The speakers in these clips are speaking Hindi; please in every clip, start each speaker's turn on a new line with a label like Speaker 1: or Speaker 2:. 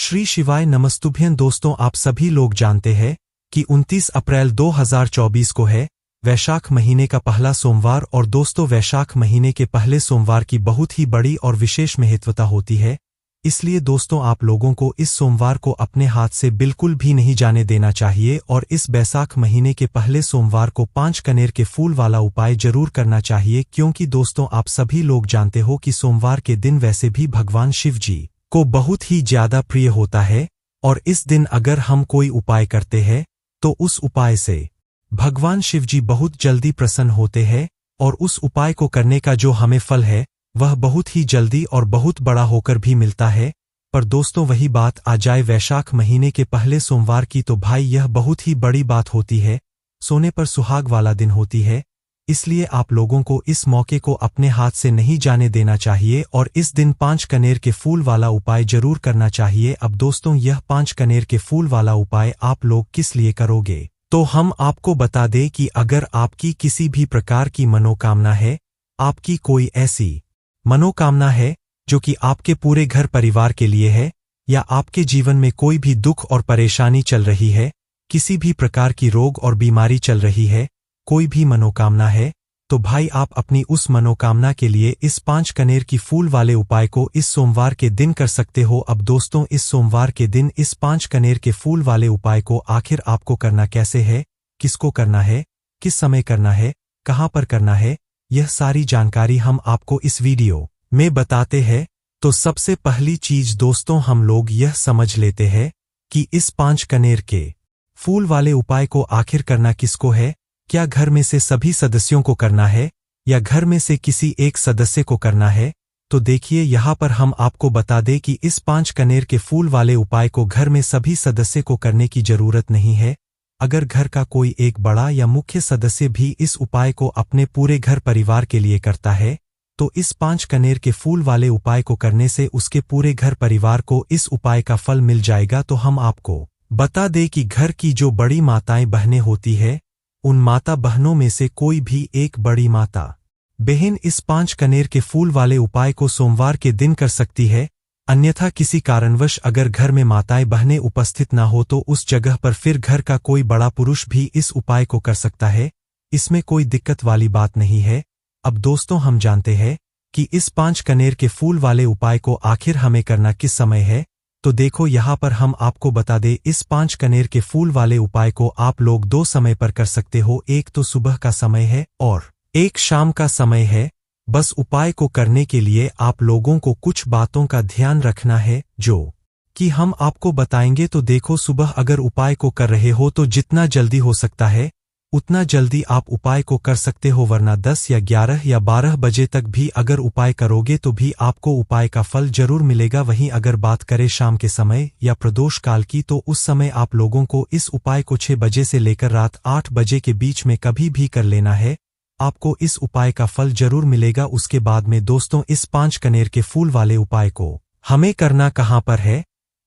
Speaker 1: श्री शिवाय नमस्तुभ्यं। दोस्तों, आप सभी लोग जानते हैं कि 29 अप्रैल 2024 को है वैशाख महीने का पहला सोमवार। और दोस्तों, वैशाख महीने के पहले सोमवार की बहुत ही बड़ी और विशेष महत्वता होती है। इसलिए दोस्तों, आप लोगों को इस सोमवार को अपने हाथ से बिल्कुल भी नहीं जाने देना चाहिए और इस वैशाख महीने के पहले सोमवार को 5 कनेर के फूल वाला उपाय जरूर करना चाहिए, क्योंकि दोस्तों आप सभी लोग जानते हो कि सोमवार के दिन वैसे भी भगवान शिव जी को बहुत ही ज्यादा प्रिय होता है। और इस दिन अगर हम कोई उपाय करते हैं तो उस उपाय से भगवान शिव जी बहुत जल्दी प्रसन्न होते हैं और उस उपाय को करने का जो हमें फल है वह बहुत ही जल्दी और बहुत बड़ा होकर भी मिलता है। पर दोस्तों, वही बात आ जाए वैशाख महीने के पहले सोमवार की तो भाई यह बहुत ही बड़ी बात होती है, सोने पर सुहाग वाला दिन होती है। इसलिए आप लोगों को इस मौके को अपने हाथ से नहीं जाने देना चाहिए और इस दिन 5 कनेर के फूल वाला उपाय जरूर करना चाहिए। अब दोस्तों, यह 5 कनेर के फूल वाला उपाय आप लोग किस लिए करोगे, तो हम आपको बता दें कि अगर आपकी किसी भी प्रकार की मनोकामना है, आपकी कोई ऐसी मनोकामना है जो कि आपके पूरे घर परिवार के लिए है, या आपके जीवन में कोई भी दुख और परेशानी चल रही है, किसी भी प्रकार की रोग और बीमारी चल रही है, कोई भी मनोकामना है, तो भाई आप अपनी उस मनोकामना के लिए इस 5 कनेर की फूल वाले उपाय को इस सोमवार के दिन कर सकते हो। अब दोस्तों, इस सोमवार के दिन इस 5 कनेर के फूल वाले उपाय को आखिर आपको करना कैसे है, किसको करना है, किस समय करना है, कहाँ पर करना है, यह सारी जानकारी हम आपको इस वीडियो में बताते हैं। तो सबसे पहली चीज दोस्तों, हम लोग यह समझ लेते हैं कि इस 5 कनेर के फूल वाले उपाय को आखिर करना किसको है। क्या घर में से सभी सदस्यों को करना है या घर में से किसी एक सदस्य को करना है? तो देखिए, यहाँ पर हम आपको बता दें कि इस 5 कनेर के फूल वाले उपाय को घर में सभी सदस्य को करने की जरूरत नहीं है। अगर घर का कोई एक बड़ा या मुख्य सदस्य भी इस उपाय को अपने पूरे घर परिवार के लिए करता है, तो इस 5 कनेर के फूल वाले उपाय को करने से उसके पूरे घर परिवार को इस उपाय का फल मिल जाएगा। तो हम आपको बता दें कि घर की जो बड़ी माताएं बहनें होती है, उन माता बहनों में से कोई भी एक बड़ी माता बहन इस 5 कनेर के फूल वाले उपाय को सोमवार के दिन कर सकती है। अन्यथा किसी कारणवश अगर घर में माताएं बहनें उपस्थित ना हो तो उस जगह पर फिर घर का कोई बड़ा पुरुष भी इस उपाय को कर सकता है। इसमें कोई दिक्कत वाली बात नहीं है। अब दोस्तों, हम जानते हैं कि इस 5 कनेर के फूल वाले उपाय को आखिर हमें करना किस समय है। तो देखो, यहाँ पर हम आपको बता दें, इस 5 कनेर के फूल वाले उपाय को आप लोग 2 समय पर कर सकते हो। एक तो सुबह का समय है और एक शाम का समय है। बस उपाय को करने के लिए आप लोगों को कुछ बातों का ध्यान रखना है जो कि हम आपको बताएंगे। तो देखो, सुबह अगर उपाय को कर रहे हो तो जितना जल्दी हो सकता है उतना जल्दी आप उपाय को कर सकते हो, वरना 10 या 11 या 12 बजे तक भी अगर उपाय करोगे तो भी आपको उपाय का फल जरूर मिलेगा। वहीं अगर बात करें शाम के समय या प्रदोष काल की, तो उस समय आप लोगों को इस उपाय को 6 बजे से लेकर रात 8 बजे के बीच में कभी भी कर लेना है। आपको इस उपाय का फल जरूर मिलेगा। उसके बाद में दोस्तों, इस 5 कनेर के फूल वाले उपाय को हमें करना कहाँ पर है,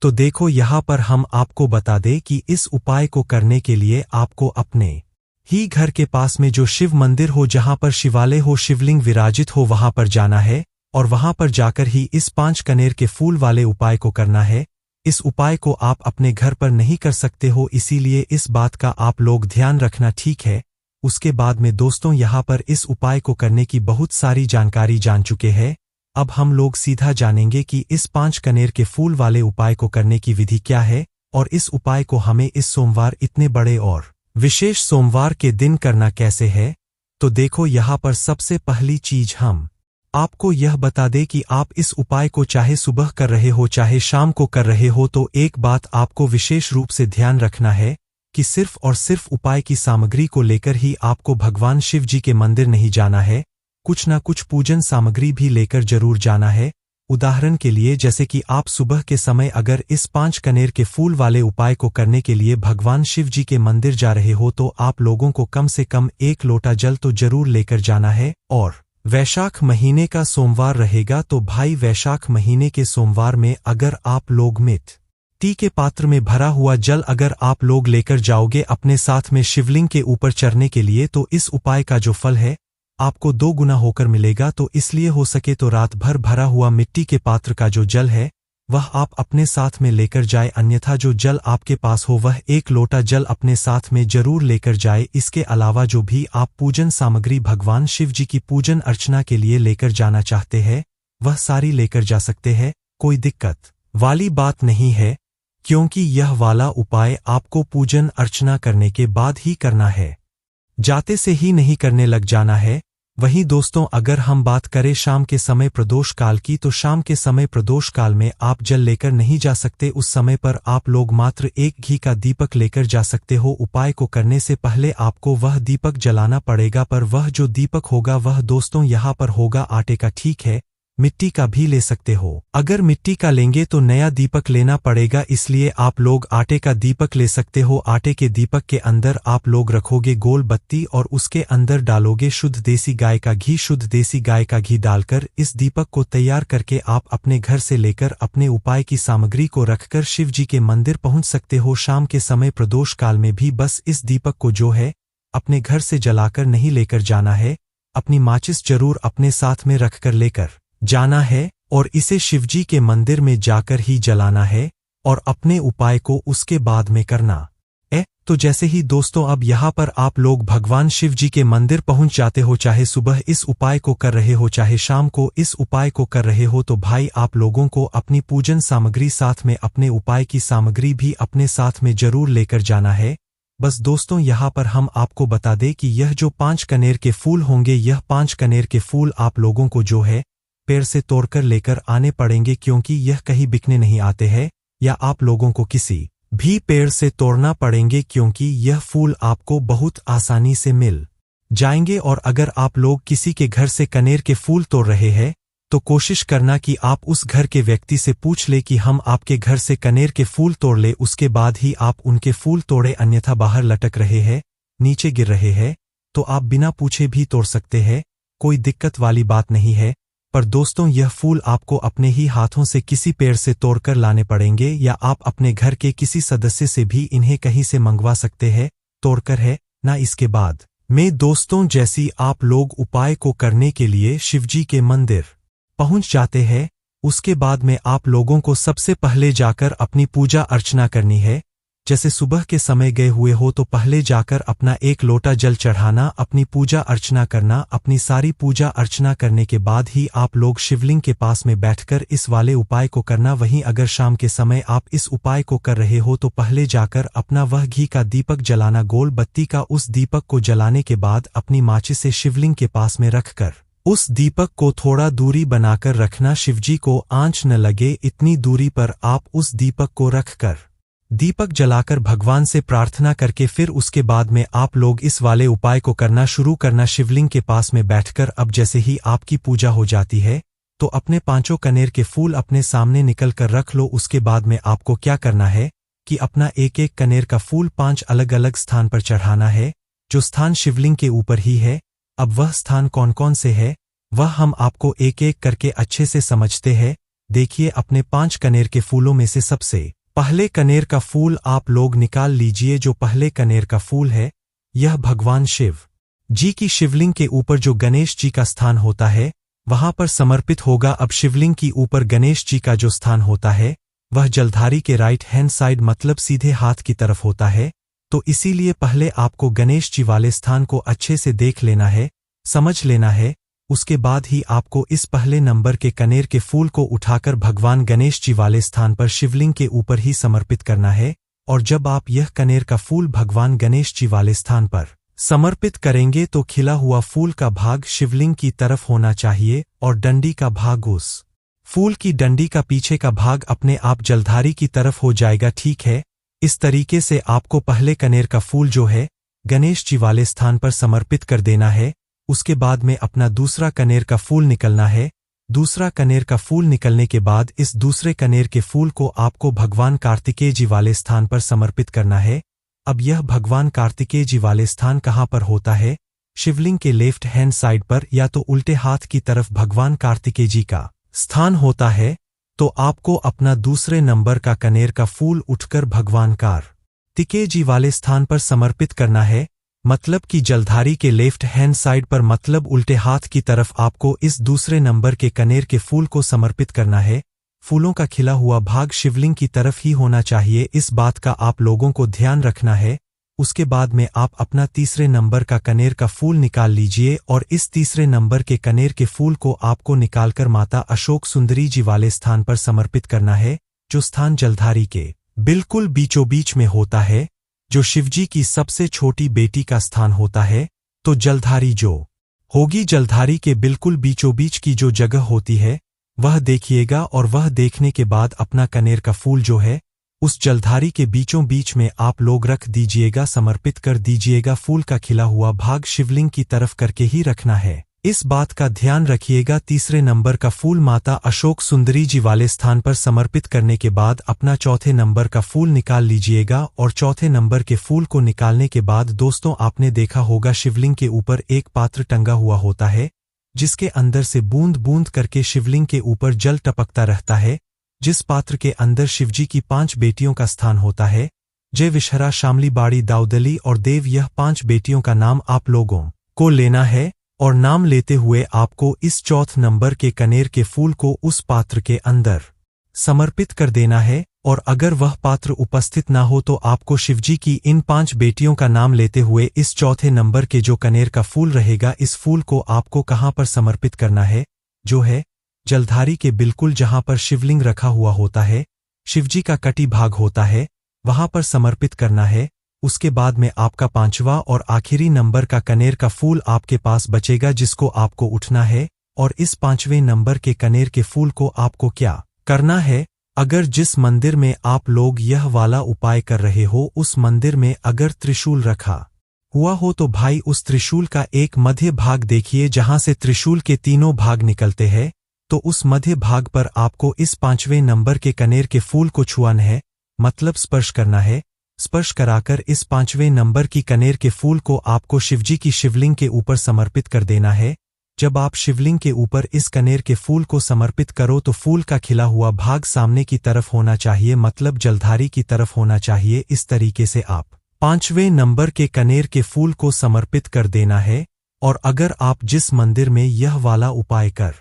Speaker 1: तो देखो, यहाँ पर हम आपको बता दें कि इस उपाय को करने के लिए आपको अपने ही घर के पास में जो शिव मंदिर हो, जहां पर शिवालय हो, शिवलिंग विराजित हो, वहां पर जाना है और वहां पर जाकर ही इस 5 कनेर के फूल वाले उपाय को करना है। इस उपाय को आप अपने घर पर नहीं कर सकते हो, इसीलिए इस बात का आप लोग ध्यान रखना, ठीक है। उसके बाद में दोस्तों, यहाँ पर इस उपाय को करने की बहुत सारी जानकारी जान चुके हैं। अब हम लोग सीधा जानेंगे कि इस 5 कनेर के फूल वाले उपाय को करने की विधि क्या है और इस उपाय को हमें इस सोमवार, इतने बड़े और विशेष सोमवार के दिन करना कैसे है। तो देखो, यहाँ पर सबसे पहली चीज हम आपको यह बता दें कि आप इस उपाय को चाहे सुबह कर रहे हो चाहे शाम को कर रहे हो, तो एक बात आपको विशेष रूप से ध्यान रखना है कि सिर्फ और सिर्फ उपाय की सामग्री को लेकर ही आपको भगवान शिव जी के मंदिर नहीं जाना है, कुछ ना कुछ पूजन सामग्री भी लेकर जरूर जाना है। उदाहरण के लिए, जैसे कि आप सुबह के समय अगर इस 5 कनेर के फूल वाले उपाय को करने के लिए भगवान शिव जी के मंदिर जा रहे हो, तो आप लोगों को कम से कम 1 लोटा जल तो जरूर लेकर जाना है। और वैशाख महीने का सोमवार रहेगा, तो भाई वैशाख महीने के सोमवार में अगर आप लोग मिट्टी के पात्र में भरा हुआ जल अगर आप लोग लेकर जाओगे अपने साथ में शिवलिंग के ऊपर चढ़ने के लिए, तो इस उपाय का जो फल है आपको 2 गुना होकर मिलेगा। तो इसलिए हो सके तो रात भर भरा हुआ मिट्टी के पात्र का जो जल है वह आप अपने साथ में लेकर जाए, अन्यथा जो जल आपके पास हो वह 1 लोटा जल अपने साथ में जरूर लेकर जाए। इसके अलावा जो भी आप पूजन सामग्री भगवान शिव जी की पूजन अर्चना के लिए लेकर जाना चाहते हैं वह सारी लेकर जा सकते हैं, कोई दिक्कत वाली बात नहीं है, क्योंकि यह वाला उपाय आपको पूजन अर्चना करने के बाद ही करना है, जाते से ही नहीं करने लग जाना है। वहीं दोस्तों, अगर हम बात करें शाम के समय प्रदोष काल की, तो शाम के समय प्रदोष काल में आप जल लेकर नहीं जा सकते। उस समय पर आप लोग मात्र 1 घी का दीपक लेकर जा सकते हो। उपाय को करने से पहले आपको वह दीपक जलाना पड़ेगा, पर वह जो दीपक होगा वह दोस्तों यहाँ पर होगा आटे का, ठीक है, मिट्टी का भी ले सकते हो। अगर मिट्टी का लेंगे तो नया दीपक लेना पड़ेगा, इसलिए आप लोग आटे का दीपक ले सकते हो। आटे के दीपक के अंदर आप लोग रखोगे गोल बत्ती और उसके अंदर डालोगे शुद्ध देसी गाय का घी। शुद्ध देसी गाय का घी डालकर इस दीपक को तैयार करके आप अपने घर से लेकर अपने उपाय की सामग्री को रखकर शिव जी के मंदिर पहुंच सकते हो। शाम के समय प्रदोष काल में भी बस इस दीपक को जो है अपने घर से जलाकर नहीं लेकर जाना है, अपनी माचिस जरूर अपने साथ में रखकर लेकर जाना है और इसे शिवजी के मंदिर में जाकर ही जलाना है और अपने उपाय को उसके बाद में करना है। तो जैसे ही दोस्तों अब यहाँ पर आप लोग भगवान शिव जी के मंदिर पहुंच जाते हो, चाहे सुबह इस उपाय को कर रहे हो चाहे शाम को इस उपाय को कर रहे हो, तो भाई आप लोगों को अपनी पूजन सामग्री साथ में, अपने उपाय की सामग्री भी अपने साथ में जरूर लेकर जाना है। बस दोस्तों यहाँ पर हम आपको बता दें कि यह जो 5 कनेर के फूल होंगे, यह 5 कनेर के फूल आप लोगों को जो है पेड़ से तोड़कर लेकर आने पड़ेंगे, क्योंकि यह कहीं बिकने नहीं आते हैं, या आप लोगों को किसी भी पेड़ से तोड़ना पड़ेंगे, क्योंकि यह फूल आपको बहुत आसानी से मिल जाएंगे। और अगर आप लोग किसी के घर से कनेर के फूल तोड़ रहे हैं तो कोशिश करना कि आप उस घर के व्यक्ति से पूछ ले कि हम आपके घर से कनेर के फूल तोड़ ले, उसके बाद ही आप उनके फूल तोड़े, अन्यथा बाहर लटक रहे हैं, नीचे गिर रहे हैं, तो आप बिना पूछे भी तोड़ सकते हैं, कोई दिक्कत वाली बात नहीं है। पर दोस्तों यह फूल आपको अपने ही हाथों से किसी पेड़ से तोड़कर लाने पड़ेंगे, या आप अपने घर के किसी सदस्य से भी इन्हें कहीं से मंगवा सकते हैं तोड़कर, है ना। इसके बाद में दोस्तों जैसी आप लोग उपाय को करने के लिए शिवजी के मंदिर पहुंच जाते हैं, उसके बाद में आप लोगों को सबसे पहले जाकर अपनी पूजा अर्चना करनी है। जैसे सुबह के समय गए हुए हो तो पहले जाकर अपना 1 लोटा जल चढ़ाना, अपनी पूजा अर्चना करना। अपनी सारी पूजा अर्चना करने के बाद ही आप लोग शिवलिंग के पास में बैठकर इस वाले उपाय को करना। वहीं अगर शाम के समय आप इस उपाय को कर रहे हो तो पहले जाकर अपना वह घी का दीपक जलाना, गोल बत्ती का। उस दीपक को जलाने के बाद अपनी माचिस से शिवलिंग के पास में रखकर उस दीपक को थोड़ा दूरी बनाकर रखना, शिवजी को आंच न लगे इतनी दूरी पर आप उस दीपक को रखकर दीपक जलाकर भगवान से प्रार्थना करके फिर उसके बाद में आप लोग इस वाले उपाय को करना शुरू करना शिवलिंग के पास में बैठकर। अब जैसे ही आपकी पूजा हो जाती है तो अपने 5 कनेर के फूल अपने सामने निकल कर रख लो। उसके बाद में आपको क्या करना है कि अपना 1-1 कनेर का फूल 5 अलग अलग स्थान पर चढ़ाना है, जो स्थान शिवलिंग के ऊपर ही है। अब वह स्थान कौन कौन से है वह हम आपको एक-एक करके अच्छे से समझते हैं। देखिए, अपने 5 कनेर के फूलों में से सबसे पहले कनेर का फूल आप लोग निकाल लीजिए। जो पहले कनेर का फूल है यह भगवान शिव जी की शिवलिंग के ऊपर जो गणेश जी का स्थान होता है वहां पर समर्पित होगा। अब शिवलिंग की ऊपर गणेश जी का जो स्थान होता है वह जलधारी के राइट हैंड साइड, मतलब सीधे हाथ की तरफ होता है। तो इसीलिए पहले आपको गणेश जी वाले स्थान को अच्छे से देख लेना है, समझ लेना है। उसके बाद ही आपको इस पहले नंबर के कनेर के फूल को उठाकर भगवान गणेश जी वाले स्थान पर शिवलिंग के ऊपर ही समर्पित करना है। और जब आप यह कनेर का फूल भगवान गणेश जी वाले स्थान पर समर्पित करेंगे तो खिला हुआ फूल का भाग शिवलिंग की तरफ होना चाहिए और डंडी का भाग, उस फूल की डंडी का पीछे का भाग अपने आप जलधारी की तरफ हो जाएगा, ठीक है। इस तरीके से आपको पहले कनेर का फूल जो है गणेश जी वाले स्थान पर समर्पित कर देना है। उसके बाद में अपना दूसरा कनेर का फूल निकलना है। दूसरा कनेर का फूल निकलने के बाद इस दूसरे कनेर के फूल को आपको भगवान कार्तिकेय जी वाले स्थान पर समर्पित करना है। अब यह भगवान कार्तिकेय जी वाले स्थान कहाँ पर होता है? शिवलिंग के लेफ्ट हैंड साइड पर या तो उल्टे हाथ की तरफ भगवान कार्तिकेय जी का स्थान होता है। तो आपको अपना दूसरे नंबर का कनेर का फूल उठकर भगवान कार्तिकेय जी वाले स्थान पर समर्पित करना है, मतलब कि जलधारी के लेफ्ट हैंड साइड पर, मतलब उल्टे हाथ की तरफ आपको इस दूसरे नंबर के कनेर के फूल को समर्पित करना है। फूलों का खिला हुआ भाग शिवलिंग की तरफ ही होना चाहिए। इस बात का आप लोगों को ध्यान रखना है। उसके बाद में आप अपना तीसरे नंबर का कनेर का फूल निकाल लीजिए और इस तीसरे नंबर के कनेर के फूल को आपको निकालकर माता अशोक सुंदरी जी वाले स्थान पर समर्पित करना है, जो स्थान जलधारी के बिल्कुल बीचों बीच में होता है, जो शिवजी की सबसे छोटी बेटी का स्थान होता है। तो जलधारी जो होगी, जलधारी के बिल्कुल बीचों बीच की जो जगह होती है वह देखिएगा और वह देखने के बाद अपना कनेर का फूल जो है उस जलधारी के बीचों बीच में आप लोग रख दीजिएगा, समर्पित कर दीजिएगा। फूल का खिला हुआ भाग शिवलिंग की तरफ करके ही रखना है। इस बात का ध्यान रखिएगा। तीसरे नंबर का फूल माता अशोक सुंदरी जी वाले स्थान पर समर्पित करने के बाद अपना चौथे नंबर का फूल निकाल लीजिएगा और चौथे नंबर के फूल को निकालने के बाद दोस्तों आपने देखा होगा शिवलिंग के ऊपर एक पात्र टंगा हुआ होता है, जिसके अंदर से बूंद बूंद करके शिवलिंग के ऊपर जल टपकता रहता है। जिस पात्र के अंदर शिवजी की 5 बेटियों का स्थान होता है, जय विषहरा, शामली, बाड़ी, दाऊदली और देव, यह 5 बेटियों का नाम आप लोगों को लेना है और नाम लेते हुए आपको इस चौथ नंबर के कनेर के फूल को उस पात्र के अंदर समर्पित कर देना है। और अगर वह पात्र उपस्थित ना हो तो आपको शिवजी की इन 5 बेटियों का नाम लेते हुए इस चौथे नंबर के जो कनेर का फूल रहेगा, इस फूल को आपको कहाँ पर समर्पित करना है, जो है जलधारी के बिल्कुल जहां पर शिवलिंग रखा हुआ होता है, शिवजी का कटी भाग होता है, वहां पर समर्पित करना है। उसके बाद में आपका 5वां और आखिरी नंबर का कनेर का फूल आपके पास बचेगा, जिसको आपको उठना है और इस 5वें नंबर के कनेर के फूल को आपको क्या करना है, अगर जिस मंदिर में आप लोग यह वाला उपाय कर रहे हो उस मंदिर में अगर त्रिशूल रखा हुआ हो तो भाई उस त्रिशूल का एक मध्य भाग देखिए, जहां से त्रिशूल के 3 भाग निकलते हैं, तो उस मध्य भाग पर आपको इस 5वें नंबर के कनेर के फूल को छुआना है, मतलब स्पर्श करना है। स्पर्श कराकर इस 5वें नंबर की कनेर के फूल को आपको शिवजी की शिवलिंग के ऊपर समर्पित कर देना है। जब आप शिवलिंग के ऊपर इस कनेर के फूल को समर्पित करो तो फूल का खिला हुआ भाग सामने की तरफ होना चाहिए, मतलब जलधारी की तरफ होना चाहिए। इस तरीके से आप 5वें नंबर के कनेर के फूल को समर्पित कर देना है। और अगर आप जिस मंदिर में यह वाला उपाय कर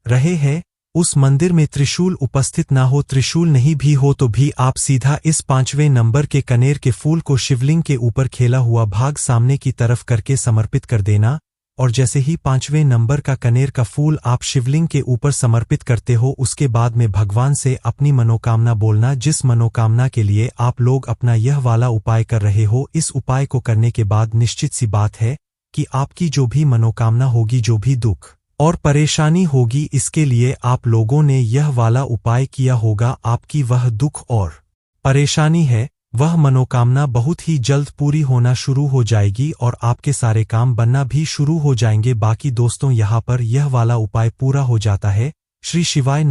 Speaker 1: रहे हैं उस मंदिर में त्रिशूल उपस्थित ना हो, त्रिशूल नहीं भी हो, तो भी आप सीधा इस 5वें नंबर के कनेर के फूल को शिवलिंग के ऊपर खेला हुआ भाग सामने की तरफ करके समर्पित कर देना। और जैसे ही 5वें नंबर का कनेर का फूल आप शिवलिंग के ऊपर समर्पित करते हो, उसके बाद में भगवान से अपनी मनोकामना बोलना, जिस मनोकामना के लिए आप लोग अपना यह वाला उपाय कर रहे हो। इस उपाय को करने के बाद निश्चित सी बात है कि आपकी जो भी मनोकामना होगी, जो भी दुख और परेशानी होगी, इसके लिए आप लोगों ने यह वाला उपाय किया होगा, आपकी वह दुख और परेशानी है वह मनोकामना बहुत ही जल्द पूरी होना शुरू हो जाएगी और आपके सारे काम बनना भी शुरू हो जाएंगे। बाकी दोस्तों यहाँ पर यह वाला उपाय पूरा हो जाता है। श्री शिवाय।